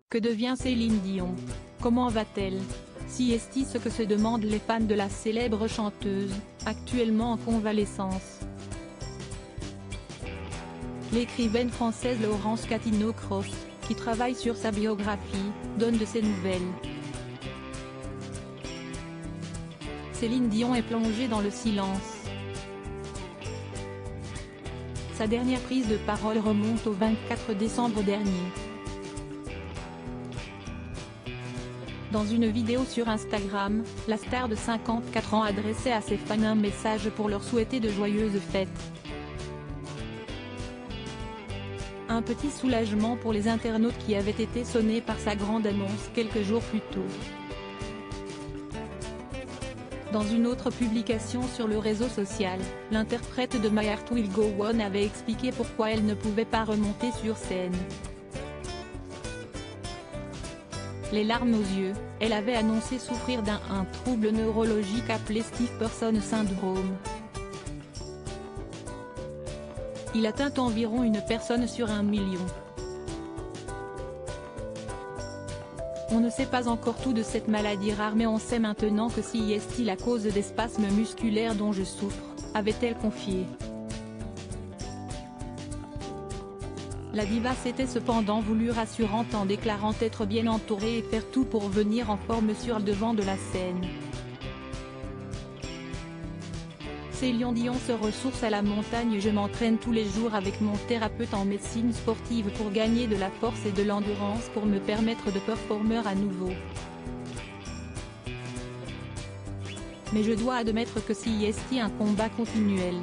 Que devient Céline Dion? Comment va-t-elle? Si est-il ce que se demandent les fans de la célèbre chanteuse, actuellement en convalescence. L'écrivaine française Laurence Catino-Cros, qui travaille sur sa biographie, donne de ses nouvelles. Céline Dion est plongée dans le silence. Sa dernière prise de parole remonte au 24 décembre dernier. Dans une vidéo sur Instagram, la star de 54 ans adressait à ses fans un message pour leur souhaiter de joyeuses fêtes. Un petit soulagement pour les internautes qui avaient été sonnés par sa grande annonce quelques jours plus tôt. Dans une autre publication sur le réseau social, l'interprète de My Heart Will Go On avait expliqué pourquoi elle ne pouvait pas remonter sur scène. Les larmes aux yeux, elle avait annoncé souffrir d'un trouble neurologique appelé Stiff Person Syndrome. Il atteint environ une personne sur 1 million. On ne sait pas encore tout de cette maladie rare, mais on sait maintenant que si est la cause des spasmes musculaires dont je souffre, avait-elle confié. La diva s'était cependant voulue rassurante en déclarant être bien entourée et faire tout pour venir en forme sur le devant de la scène. Céline Dion se ressource à la montagne. Je m'entraîne tous les jours avec mon thérapeute en médecine sportive pour gagner de la force et de l'endurance pour me permettre de performer à nouveau. Mais je dois admettre que si est un combat continuel.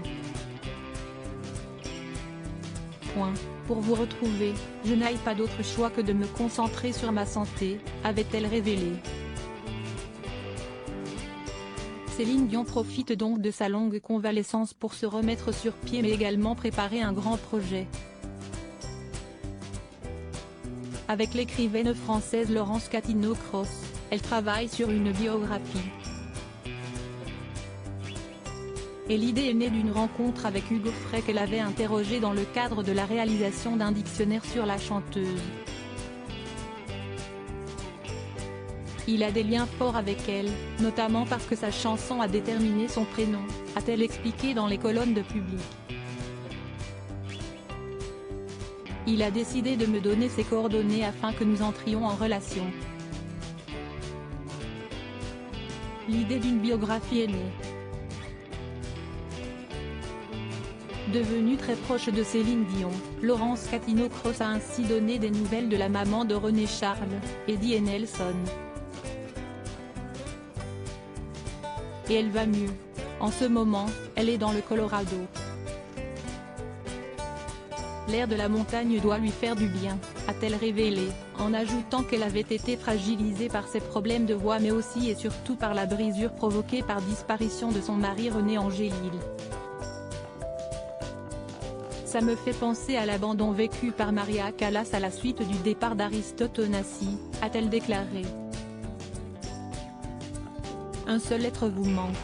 Pour vous retrouver, je n'ai pas d'autre choix que de me concentrer sur ma santé, avait-elle révélé. Céline Dion profite donc de sa longue convalescence pour se remettre sur pied mais également préparer un grand projet. Avec l'écrivaine française Laurence Catino-Cros, elle travaille sur une biographie. Et l'idée est née d'une rencontre avec Hugo Frey qu'elle avait interrogé dans le cadre de la réalisation d'un dictionnaire sur la chanteuse. Il a des liens forts avec elle, notamment parce que sa chanson a déterminé son prénom, a-t-elle expliqué dans les colonnes de Public. Il a décidé de me donner ses coordonnées afin que nous entrions en relation. L'idée d'une biographie est née. Devenue très proche de Céline Dion, Laurence Catino-Cros a ainsi donné des nouvelles de la maman de René Charles, Eddie Nelson. Et elle va mieux. En ce moment, elle est dans le Colorado. L'air de la montagne doit lui faire du bien, a-t-elle révélé, en ajoutant qu'elle avait été fragilisée par ses problèmes de voix mais aussi et surtout par la brisure provoquée par disparition de son mari René Angélil. Ça me fait penser à l'abandon vécu par Maria Callas à la suite du départ d'Aristote Onassis, a-t-elle déclaré. Un seul être vous manque.